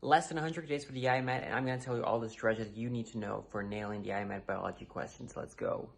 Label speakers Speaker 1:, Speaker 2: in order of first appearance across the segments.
Speaker 1: Less than 100 days for the IMAT, and I'm going to tell you all the strategies you need to know for nailing the IMAT biology questions. Let's go.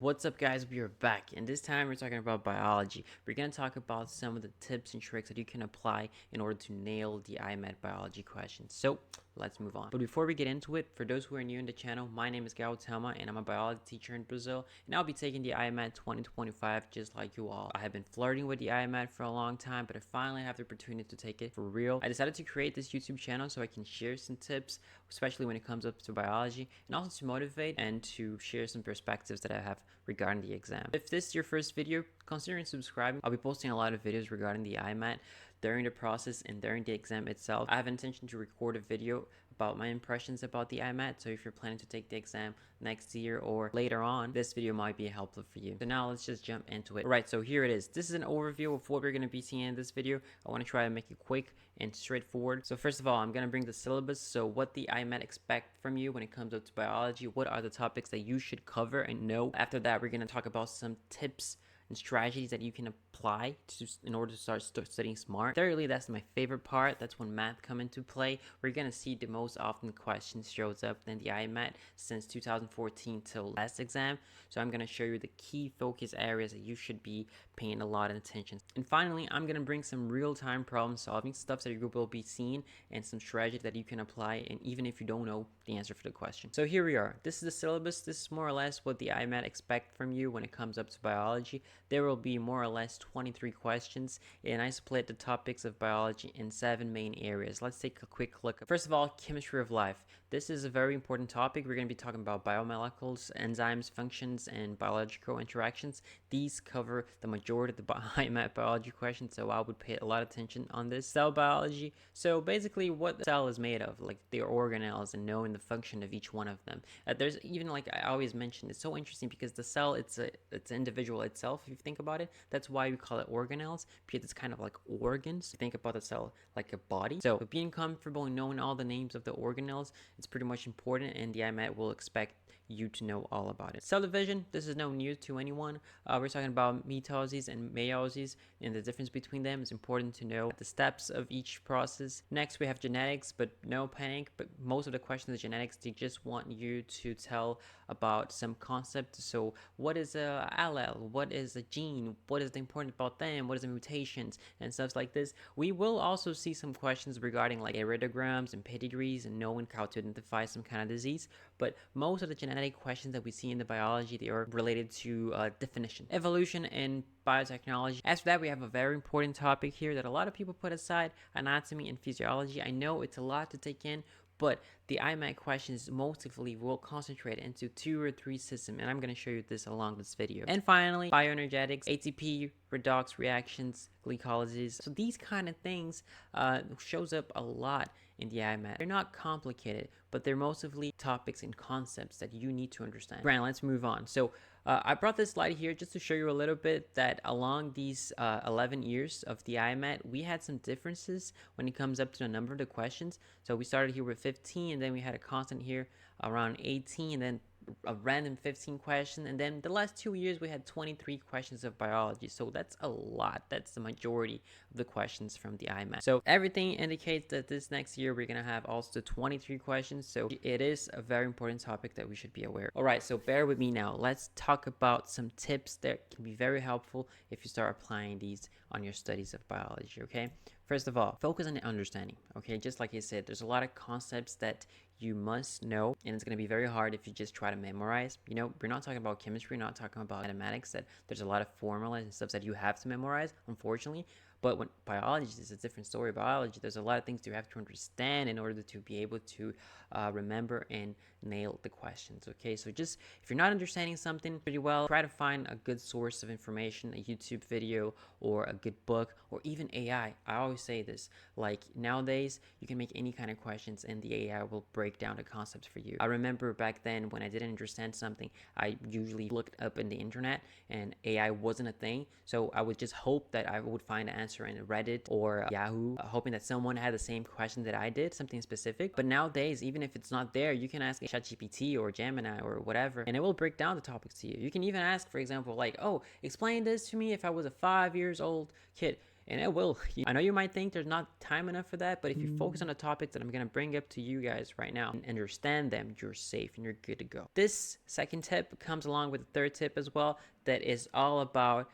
Speaker 1: What's up, guys? We are back, and this time we're talking about biology. We're going to talk about some of the tips and tricks that you can apply in order to nail the IMAT biology questions. So let's move on. But before we get into it, for those who are new in the channel, my name is Gautama, and I'm a biology teacher in Brazil, and I'll be taking the IMAT 2025 just like you all. I have been flirting with the IMAT for a long time, but I finally have the opportunity to take it for real. I decided to create this YouTube channel so I can share some tips, especially when it comes up to biology, and also to motivate and to share some perspectives that I have regarding the exam. If this is your first video, consider subscribing. I'll be posting a lot of videos regarding the IMAT during the process and during the exam itself. I have intention to record a video about my impressions about the IMAT, so if you're planning to take the exam next year or later on, this video might be helpful for you. So now let's just jump into it. Alright, so here it is. This is an overview of what we're going to be seeing in this video. I want to try to make it quick and straightforward. So first of all, I'm going to bring the syllabus, so what the IMAT expect from you when it comes up to biology, what are the topics that you should cover and know. After that, we're going to talk about some tips and strategies that you can apply in order to start studying smart. Thirdly, that's my favorite part. That's when math come into play. We're gonna see the most often questions shows up in the IMAT since 2014 till last exam. So I'm gonna show you the key focus areas that you should be paying a lot of attention. And finally, I'm gonna bring some real-time problem solving stuff that you will be seeing and some strategies that you can apply, and even if you don't know the answer for the question. So here we are. This is the syllabus. This is more or less what the IMAT expect from you when it comes up to biology. There will be more or less 23 questions, and I split the topics of biology in 7 main areas. Let's take a quick look. First of all, chemistry of life. This is a very important topic. We're going to be talking about biomolecules, enzymes, functions, and biological interactions. These cover the majority of the IMAT biology questions, so I would pay a lot of attention on this. Cell biology. So basically what the cell is made of, like their organelles and knowing the function of each one of them. There's even, like I always mention, it's so interesting because the cell, it's an individual itself, if you think about it. That's why we call it organelles, because it's kind of like organs. Think about the cell like a body. So being comfortable in knowing all the names of the organelles, it's pretty much important, and the IMAT will expect you to know all about it. Cell division, this is no news to anyone. We're talking about mitosis and meiosis, and the difference between them is important to know the steps of each process. Next, we have genetics, but no panic. But most of the questions of genetics, they just want you to tell about some concept. So what is a allele? What is a gene? What is the important about them? What is the mutations and stuff like this? We will also see some questions regarding like heredograms and pedigrees and knowing how to identify some kind of disease. But most of the genetic questions that we see in the biology, they are related to definition, evolution, and biotechnology. After that, we have a very important topic here that a lot of people put aside: anatomy and physiology. I know it's a lot to take in, but the IMAT questions mostly will concentrate into 2 or 3 systems, and I'm going to show you this along this video. And finally, bioenergetics, ATP, redox reactions, glycolysis. So these kind of things shows up a lot in the IMAT. They're not complicated, but they're mostly topics and concepts that you need to understand. Grant, let's move on. So I brought this slide here just to show you a little bit that along these 11 years of the IMAT, we had some differences when it comes up to the number of the questions. So we started here with 15, and then we had a constant here around 18, and then a random 15 question, and then the last 2 years we had 23 questions of biology. So that's a lot. That's the majority of the questions from the IMAT. So everything indicates that this next year we're gonna have also 23 questions. So it is a very important topic that we should be aware of. All right, so bear with me now. Let's talk about some tips that can be very helpful if you start applying these on your studies of biology. Okay, first of all, focus on the understanding. Okay, just like I said, there's a lot of concepts that you must know, and it's going to be very hard if you just try to memorize. You know, we're not talking about chemistry, we're not talking about mathematics, that there's a lot of formulas and stuff that you have to memorize, unfortunately. But when biology is a different story. Biology, there's a lot of things you have to understand in order to be able to remember and nail the questions. Okay, so just if you're not understanding something pretty well, try to find a good source of information, a YouTube video or a good book, or even AI. I always say this, like nowadays you can make any kind of questions and the AI will break down the concepts for you. I remember back then when I didn't understand something, I usually looked up in the internet and AI wasn't a thing, so I would just hope that I would find an answer in Reddit or Yahoo, hoping that someone had the same question that I did, something specific. But nowadays, even if it's not there, you can ask ChatGPT or Gemini or whatever, and it will break down the topics to you. You can even ask, for example, like, oh, explain this to me if I was a 5 years old kid. and it will. I know you might think there's not time enough for that, but if you focus on the topics that I'm going to bring up to you guys right now and understand them, you're safe and you're good to go. This second tip comes along with the third tip as well, that is all about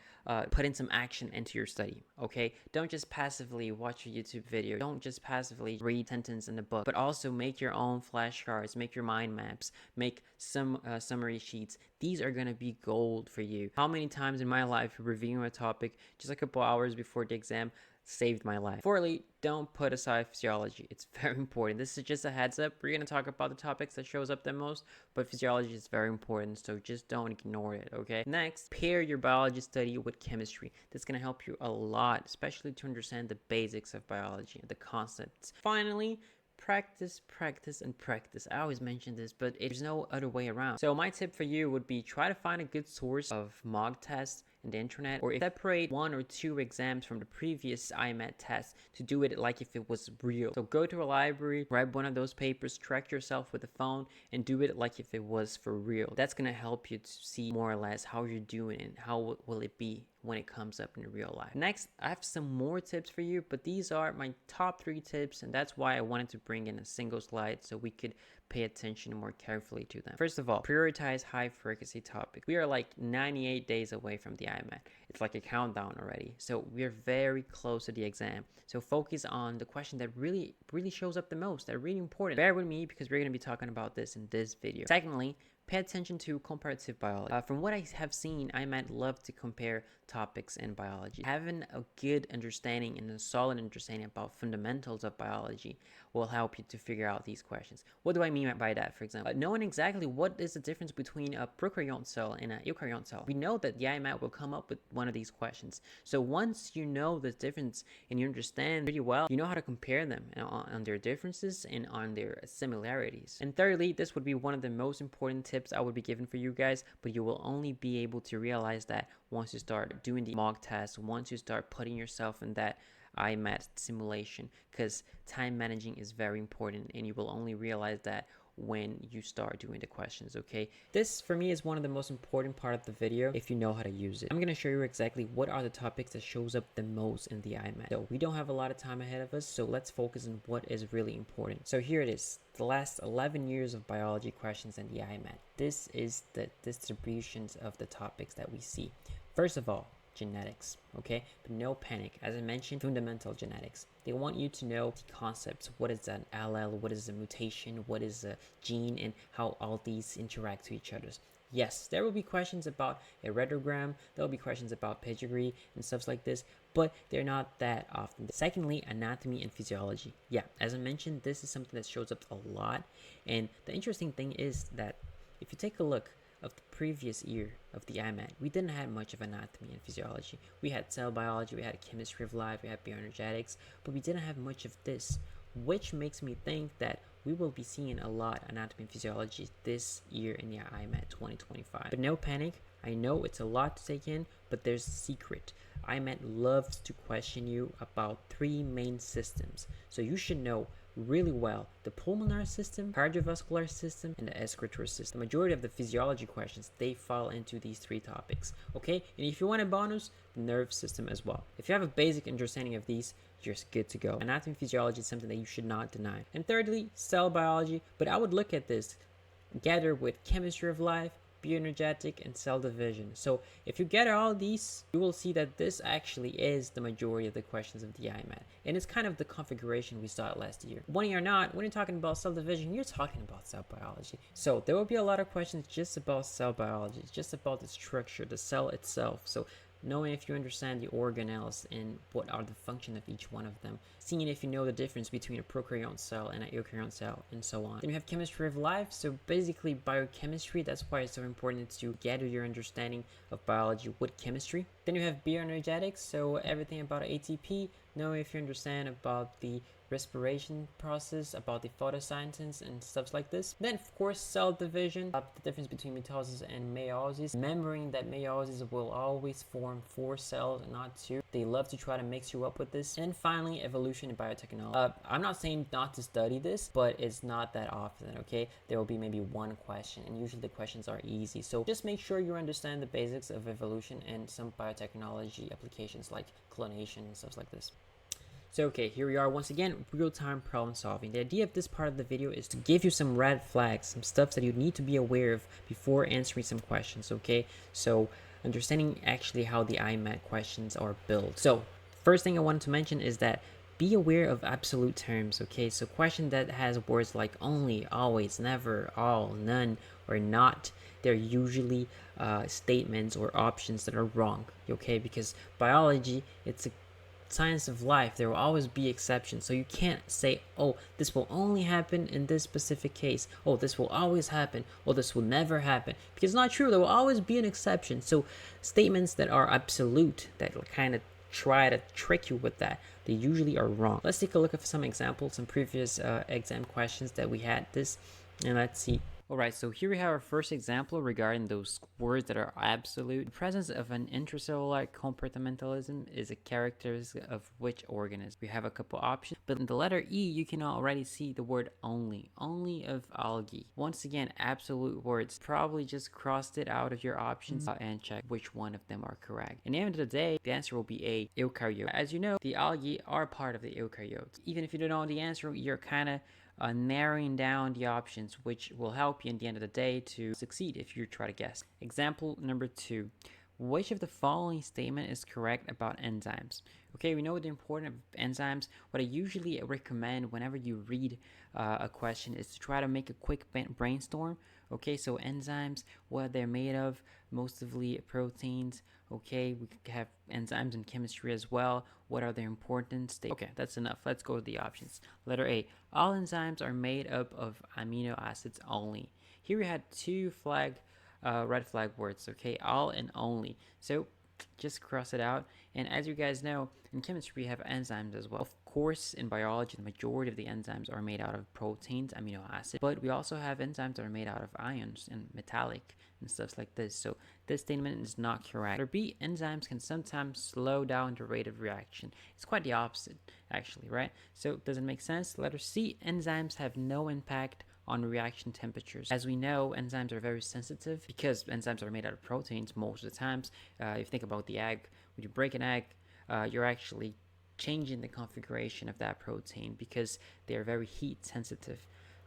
Speaker 1: putting some action into your study. Okay, don't just passively watch a YouTube video, don't just passively read sentence in the book, but also make your own flashcards, make your mind maps, make some summary sheets. These are going to be gold for you. How many times in my life reviewing a topic just a couple hours before the exam saved my life. Fourthly, don't put aside physiology. It's very important. This is just a heads up. We're going to talk about the topics that shows up the most, but physiology is very important, so just don't ignore it, okay? Next, pair your biology study with chemistry. This is going to help you a lot, especially to understand the basics of biology and the concepts. Finally, practice, practice, and practice. I always mention this, but there's no other way around. So my tip for you would be try to find a good source of mock tests in the internet, or separate 1 or 2 exams from the previous IMAT test to do it like if it was real. So go to a library, grab one of those papers, track yourself with a phone, and do it like if it was for real. That's gonna help you to see more or less how you're doing and how will it be when it comes up in real life. Next, I have some more tips for you, but these are my top 3 tips, and that's why I wanted to bring in a single slide so we could pay attention more carefully to them. First of all, prioritize high frequency topics. We are like 98 days away from the IMAT. It's like a countdown already. So we're very close to the exam. So focus on the question that really shows up the most, that are really important. Bear with me because we're going to be talking about this in this video. Secondly, pay attention to comparative biology. From what I have seen, I might love to compare topics in biology. Having a good understanding and a solid understanding about fundamentals of biology will help you to figure out these questions. What do I mean by that, for example? Knowing exactly what is the difference between a prokaryote cell and a eukaryote cell. We know that the IMAT will come up with one of these questions. So once you know the difference and you understand pretty well, you know how to compare them on their differences and on their similarities. And thirdly, this would be one of the most important tips I would be giving for you guys, but you will only be able to realize that once you start doing the mock test, once you start putting yourself in that IMAT simulation, because time managing is very important and you will only realize that when you start doing the questions, okay? This for me is one of the most important part of the video if you know how to use it. I'm going to show you exactly what are the topics that shows up the most in the IMAT. So we don't have a lot of time ahead of us, so let's focus on what is really important. So here it is, the last 11 years of biology questions in the IMAT. This is the distributions of the topics that we see. First of all, genetics, okay? But no panic. As I mentioned, fundamental genetics. They want you to know the concepts. What is an allele? What is a mutation? What is a gene? And how all these interact to each other. Yes, there will be questions about a retrogram. There will be questions about pedigree and stuff like this, but they're not that often. Secondly, anatomy and physiology. Yeah, as I mentioned, this is something that shows up a lot. And the interesting thing is that if you take a look of the previous year of the IMAT, we didn't have much of anatomy and physiology. We had cell biology, we had chemistry of life, we had bioenergetics, but we didn't have much of this, which makes me think that we will be seeing a lot anatomy and physiology this year in the IMAT 2025. But no panic. I know it's a lot to take in, but there's a secret. IMAT loves to question you about 3 main systems, so you should know really well the pulmonary system, cardiovascular system, and the excretory system. The majority of the physiology questions, they fall into these 3 topics, okay? And if you want a bonus, the nerve system as well. If you have a basic understanding of these, you're good to go. Anatomy and physiology is something that you should not deny. And thirdly, cell biology, but I would look at this together with chemistry of life, bioenergetic, and cell division. So if you gather all these, you will see that this actually is the majority of the questions of the IMAT. And it's kind of the configuration we saw last year. When you're talking about cell division, you're talking about cell biology. So there will be a lot of questions just about cell biology, just about the structure, the cell itself. So knowing if you understand the organelles and what are the function of each one of them, seeing if you know the difference between a prokaryote cell and a eukaryote cell, and so on. Then you have chemistry of life, so basically biochemistry. That's why it's so important to gather your understanding of biology with chemistry. Then you have bioenergetics, so everything about ATP, know if you understand about the respiration process, about the photosynthesis and stuff like this. Then of course cell division, the difference between mitosis and meiosis, remembering that meiosis will always form 4 cells and not 2. They love to try to mix you up with this. And finally, evolution and biotechnology. I'm not saying not to study this, but it's not that often, okay? There will be maybe one question, and usually the questions are easy. So just make sure you understand the basics of evolution and some biotechnology applications like clonation and stuff like this. So okay, here we are once again, real-time problem solving. The idea of this part of the video is to give you some red flags, some stuff that you need to be aware of before answering some questions, okay? So understanding actually how the IMAT questions are built. So first thing I wanted to mention is that be aware of absolute terms, okay? So question that has words like only, always, never, all, none, or not, they're usually statements or options that are wrong, okay? Because biology, it's a science of life. There will always be exceptions, so you can't say, oh, this will only happen in this specific case, oh, this will always happen, oh, this will never happen, because it's not true. There will always be an exception. So statements that are absolute, that will kind of try to trick you with that, they usually are wrong. Let's take a look at some examples, some previous exam questions that we had this, and let's see. Alright, so here we have our first example regarding those words that are absolute. The presence of an intracellular compartmentalism is a characteristic of which organism? We have a couple options, but in the letter E, you can already see the word only of algae. Once again, absolute words. Probably just crossed it out of your options and check which one of them are correct. In the end of the day, the answer will be A, eukaryote. As you know, the algae are part of the eukaryotes. Even if you don't know the answer, you're kind of narrowing down the options, which will help you in the end of the day to succeed if you try to guess. Example number 2. Which of the following statement is correct about enzymes? Okay, we know the importance of enzymes. What I usually recommend whenever you read a question is to try to make a quick brainstorm. Okay, so enzymes, what they're made of, mostly proteins. Okay, we have enzymes in chemistry as well. What are their importance? Okay, that's enough. Let's go with the options. Letter A, all enzymes are made up of amino acids only. Here we had two red flag words, okay, all and only. So just cross it out. And as you guys know, in chemistry we have enzymes as well. Of course, in biology, the majority of the enzymes are made out of proteins, amino acids, but we also have enzymes that are made out of ions and metallic and stuff like this. So this statement is not correct. Letter B, enzymes can sometimes slow down the rate of reaction. It's quite the opposite, actually, right? So does it make sense? Letter C, enzymes have no impact on reaction temperatures. As we know, enzymes are very sensitive because enzymes are made out of proteins most of the times. If you think about the egg, when you break an egg, you're actually changing the configuration of that protein because they are very heat sensitive,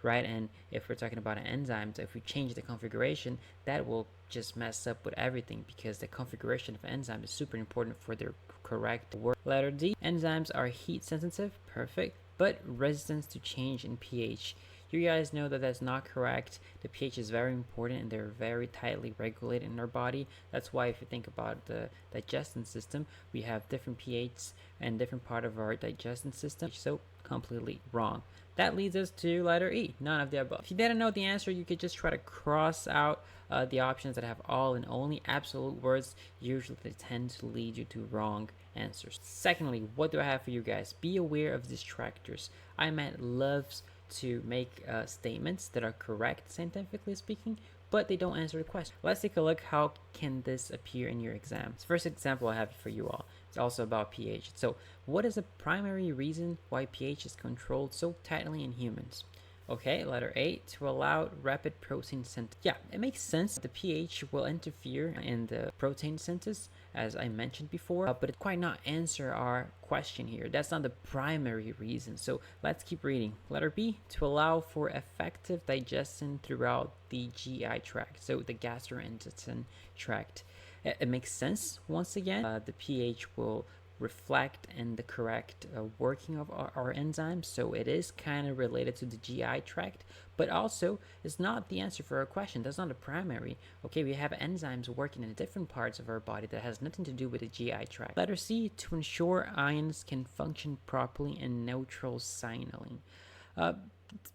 Speaker 1: right? And if we're talking about enzymes, if we change the configuration, that will just mess up with everything because the configuration of enzyme is super important for their correct work. Letter D, enzymes are heat sensitive, perfect, but resistant to change in pH. You guys know that that's not correct. The pH is very important and they're very tightly regulated in our body. That's why if you think about the digestion system, we have different pHs and different part of our digestion system. So completely wrong. That leads us to letter E, none of the above. If you didn't know the answer, you could just try to cross out the options that have all and only absolute words. Usually they tend to lead you to wrong answers. Secondly, what do I have for you guys? Be aware of distractors. IMAT loves to make statements that are correct scientifically speaking, but they don't answer the question. Let's take a look how can this appear in your exam. The first example I have for you all. It's also about pH. So what is the primary reason why pH is controlled so tightly in humans? Okay, letter A, to allow rapid protein synthesis. Yeah, it makes sense. The pH will interfere in the protein synthesis, as I mentioned before, but it quite not answer our question here. That's not the primary reason. So let's keep reading. Letter B, to allow for effective digestion throughout the GI tract, so the gastrointestinal tract. It makes sense. Once again, the pH will reflect in the correct working of our enzymes, so it is kind of related to the GI tract, but also it's not the answer for our question. That's not the primary. Okay, we have enzymes working in different parts of our body that has nothing to do with the GI tract. Letter C, to ensure ions can function properly in neutral signaling.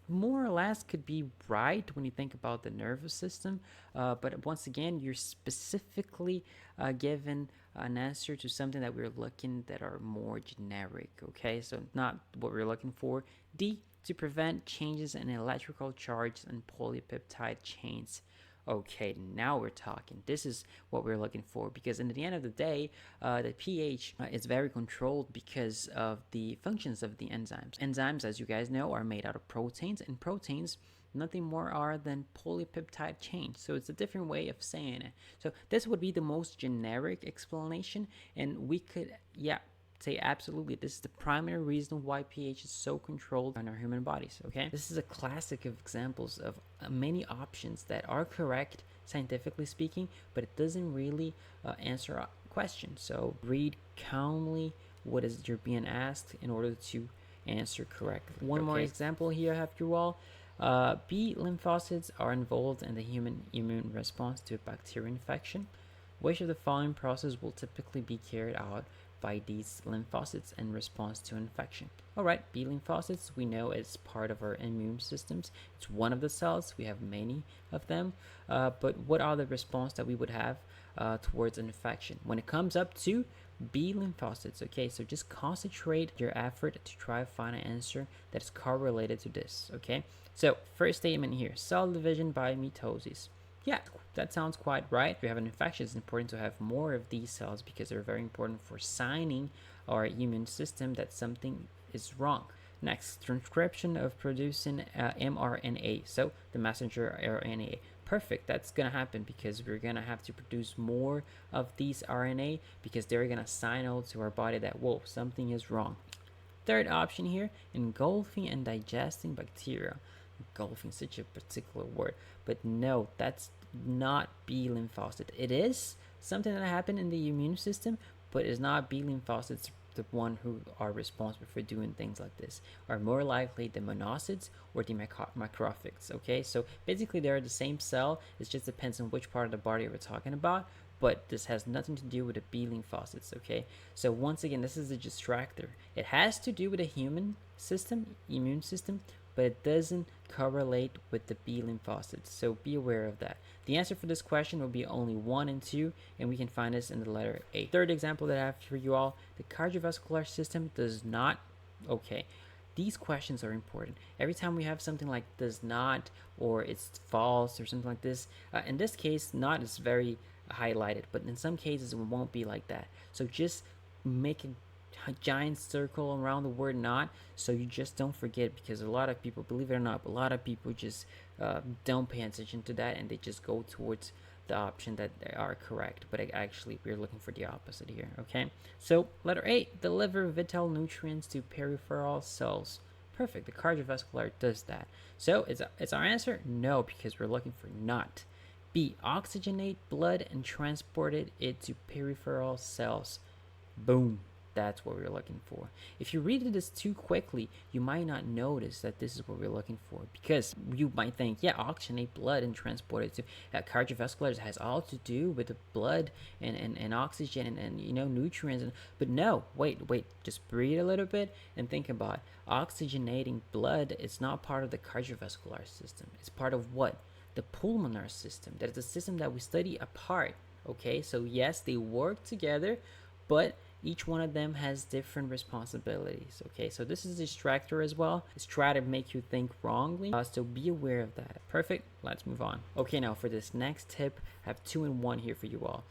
Speaker 1: More or less could be right when you think about the nervous system, but once again, you're specifically given an answer to something that we're looking that are more generic, okay? So not what we're looking for. D, to prevent changes in electrical charge and polypeptide chains. Okay, now we're talking. This is what we're looking for, because in the end of the day, the pH is very controlled because of the functions of the enzymes. Enzymes, as you guys know, are made out of proteins, and proteins nothing more are than polypeptide chains. So it's a different way of saying it. So this would be the most generic explanation, and we could, yeah, say absolutely this is the primary reason why pH is so controlled on our human bodies. Okay, this is a classic of examples of many options that are correct scientifically speaking, but it doesn't really answer a question. So read calmly what is you're being asked in order to answer correctly. One more example here I have you all. B lymphocytes are involved in the human immune response to a bacterial infection. Which of the following process will typically be carried out by these lymphocytes in response to infection? Alright, B lymphocytes, we know it's part of our immune systems. It's one of the cells. We have many of them. But what are the response that we would have towards an infection? When it comes up to B lymphocytes, okay, so just concentrate your effort to try to find an answer that is correlated to this, okay? So first statement here, cell division by mitosis. Yeah, that sounds quite right. If you have an infection, it's important to have more of these cells because they're very important for signing our immune system that something is wrong. Next, transcription of producing mRNA, so the messenger RNA. Perfect, that's gonna happen because we're gonna have to produce more of these RNA because they're gonna sign out to our body that, whoa, something is wrong. Third option here, engulfing and digesting bacteria. Engulfing, such a particular word, but no, that's not B lymphocyte. It is something that happened in the immune system, but it's not B lymphocytes. The one who are responsible for doing things like this are more likely the monocytes or the macrophages. Okay, so basically they're the same cell. It just depends on which part of the body we're talking about, but this has nothing to do with the B lymphocytes. Okay, so once again, this is a distractor. It has to do with the human system, immune system, but it doesn't correlate with the B lymphocytes, so be aware of that. The answer for this question will be only 1 and 2, and we can find this in the letter A. Third example that I have for you all, the cardiovascular system does not, okay, these questions are important. Every time we have something like does not, or it's false, or something like this, in this case, not is very highlighted, but in some cases it won't be like that. So just make a giant circle around the word not, so you just don't forget, because a lot of people, believe it or not, a lot of people just don't pay attention to that and they just go towards the option that they are correct, but actually we're looking for the opposite here. Okay, so letter A, deliver vital nutrients to peripheral cells. Perfect, the cardiovascular does that. So it's our answer? No, because we're looking for not. B, oxygenate blood and transport it to peripheral cells. Boom, that's what we're looking for. If you read this too quickly, you might not notice that this is what we're looking for, because you might think, yeah, oxygenate blood and transport it to cardiovascular has all to do with the blood and oxygen and you know, nutrients, but no, wait, just breathe a little bit and think about it. Oxygenating blood is not part of the cardiovascular system. It's part of what? The pulmonary system. That is the system that we study apart. Okay, so yes, they work together, but each one of them has different responsibilities. Okay, so this is a distractor as well. It's trying to make you think wrongly, so be aware of that. Perfect, let's move on. Okay, now for this next tip, I have 2 in 1 here for you all.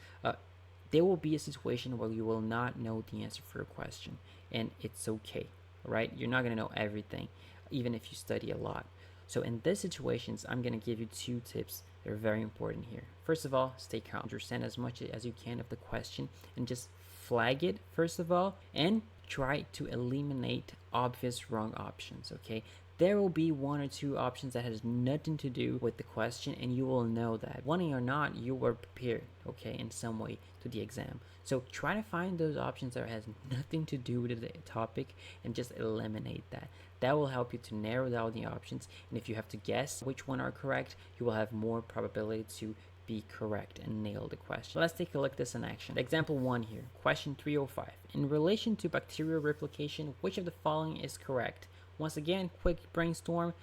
Speaker 1: There will be a situation where you will not know the answer for a question, and it's okay, right? You're not gonna know everything, even if you study a lot. So in these situations, I'm gonna give you 2 tips that are very important here. First of all, stay calm. Understand as much as you can of the question and just flag it first of all, and try to eliminate obvious wrong options. Okay, there will be 1 or 2 options that has nothing to do with the question, and you will know that wanting or not, you were prepared, okay, in some way to the exam. So try to find those options that has nothing to do with the topic and just eliminate that. That will help you to narrow down the options, and if you have to guess which one are correct, you will have more probability to be correct and nail the question. Let's take a look at this in action. Example 1 here, question 305. In relation to bacterial replication, which of the following is correct? Once again, quick brainstorm.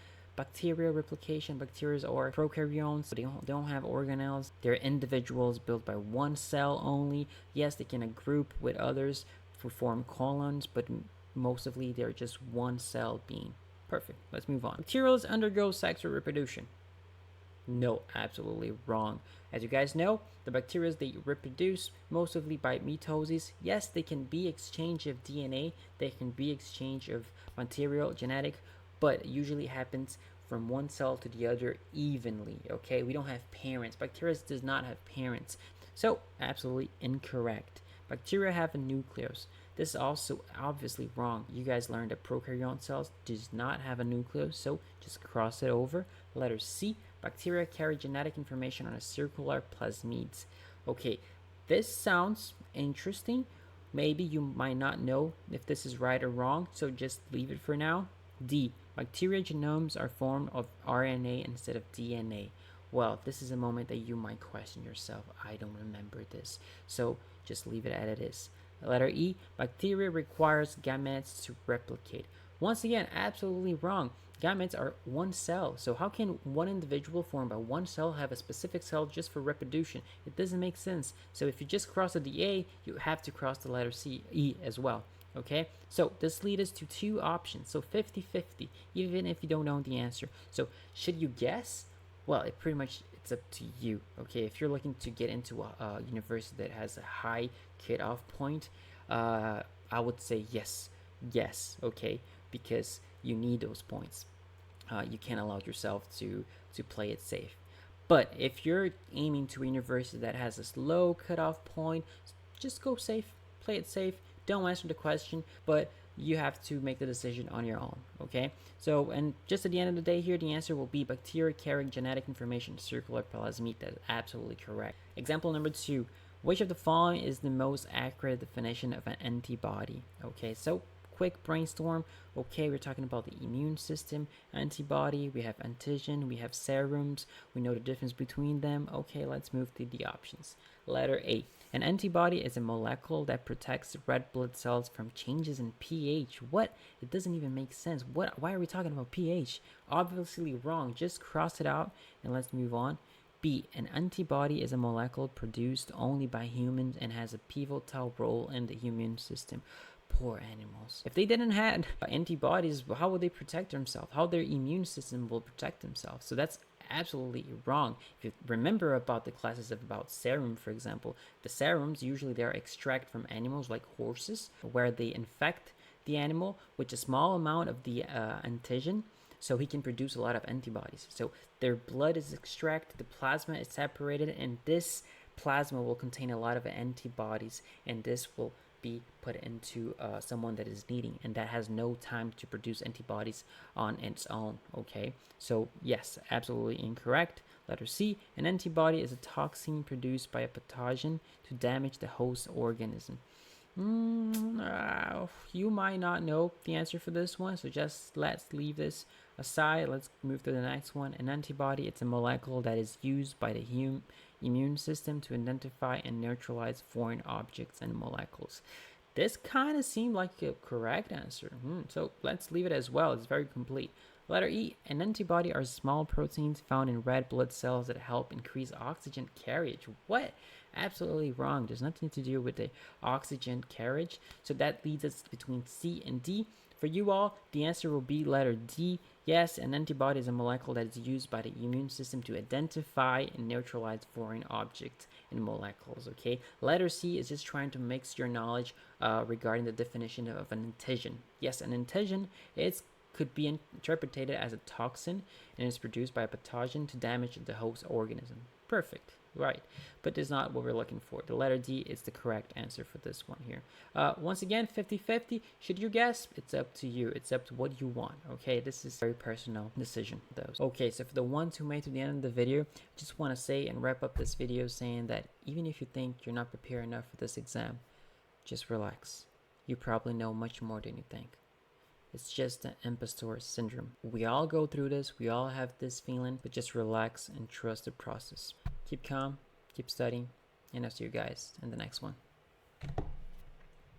Speaker 1: bacterial replication. Bacteria are prokaryotes, so they don't have organelles. They're individuals built by one cell only. Yes, they can group with others to form colons, but mostly they're just one cell being. Perfect. Let's move on. Bacterials undergo sexual reproduction. No, absolutely wrong. As you guys know, the bacteria, they reproduce mostly by mitosis. Yes, they can be exchange of DNA, they can be exchange of material, genetic, but it usually happens from one cell to the other evenly, okay? We don't have parents. Bacteria does not have parents. So, absolutely incorrect. Bacteria have a nucleus. This is also obviously wrong. You guys learned that prokaryote cells does not have a nucleus, so just cross it over. Letter C, bacteria carry genetic information on a circular plasmids. Okay, this sounds interesting. Maybe you might not know if this is right or wrong, so just leave it for now. D, bacteria genomes are formed of RNA instead of DNA. Well, this is a moment that you might question yourself. I don't remember this, so just leave it as it is. Letter E, bacteria requires gametes to replicate. Once again, absolutely wrong. Gametes are one cell, so how can one individual formed by one cell have a specific cell just for reproduction? It doesn't make sense. So if you just cross the A, you have to cross the letter E as well. Okay, so this leads us to two options, so 50-50, even if you don't know the answer. So should you guess? Well, it's up to you. Okay, if you're looking to get into a university that has a high cutoff point, I would say yes. Okay, because you need those points. You can't allow yourself to play it safe. But if you're aiming to a university that has a low cutoff point, just go safe, play it safe. Don't answer the question, but you have to make the decision on your own. Okay, so and just at the end of the day here, the answer will be bacteria carrying genetic information, circular plasmid. That is absolutely correct. Example number 2, which of the following is the most accurate definition of an antibody? Okay, so quick brainstorm. Okay, we're talking about the immune system, antibody, we have antigen, we have serums, we know the difference between them. Okay, let's move to the options. Letter A, an antibody is a molecule that protects red blood cells from changes in pH. What? It doesn't even make sense. Why are we talking about pH? Obviously wrong. Just cross it out and let's move on. B, an antibody is a molecule produced only by humans and has a pivotal role in the immune system. Poor animals. If they didn't have antibodies, how would they protect themselves? How their immune system will protect themselves? So that's absolutely wrong. If you remember about the classes about serum, for example, the serums usually they're extracted from animals like horses, where they infect the animal with a small amount of the antigen, so he can produce a lot of antibodies. So their blood is extracted, the plasma is separated, and this plasma will contain a lot of antibodies, and this will be put into someone that is needing and that has no time to produce antibodies on its own. Okay, so yes, absolutely incorrect. Letter C, an antibody is a toxin produced by a pathogen to damage the host organism. You might not know the answer for this one, so just let's leave this aside. Let's move to the next one. An antibody, it's a molecule that is used by the immune system to identify and neutralize foreign objects and molecules. This kind of seemed like a correct answer, so let's leave it as well. It's very complete. Letter E, an antibody are small proteins found in red blood cells that help increase oxygen carriage. What? Absolutely wrong. There's nothing to do with the oxygen carriage. So that leads us between C and D. For you all, the answer will be letter D. Yes, an antibody is a molecule that is used by the immune system to identify and neutralize foreign objects and molecules, okay? Letter C is just trying to mix your knowledge regarding the definition of an antigen. Yes, an antigen could be interpreted as a toxin and is produced by a pathogen to damage the host organism. Perfect. Right, but that's not what we're looking for. The letter D is the correct answer for this one here. Once again, 50-50. Should you guess? It's up to you. It's up to what you want, okay? This is a very personal decision, those. Okay, so for the ones who made it to the end of the video, I just want to say and wrap up this video saying that even if you think you're not prepared enough for this exam, just relax. You probably know much more than you think. It's just an impostor syndrome. We all go through this. We all have this feeling, but just relax and trust the process. Keep calm, keep studying, and I'll see you guys in the next one.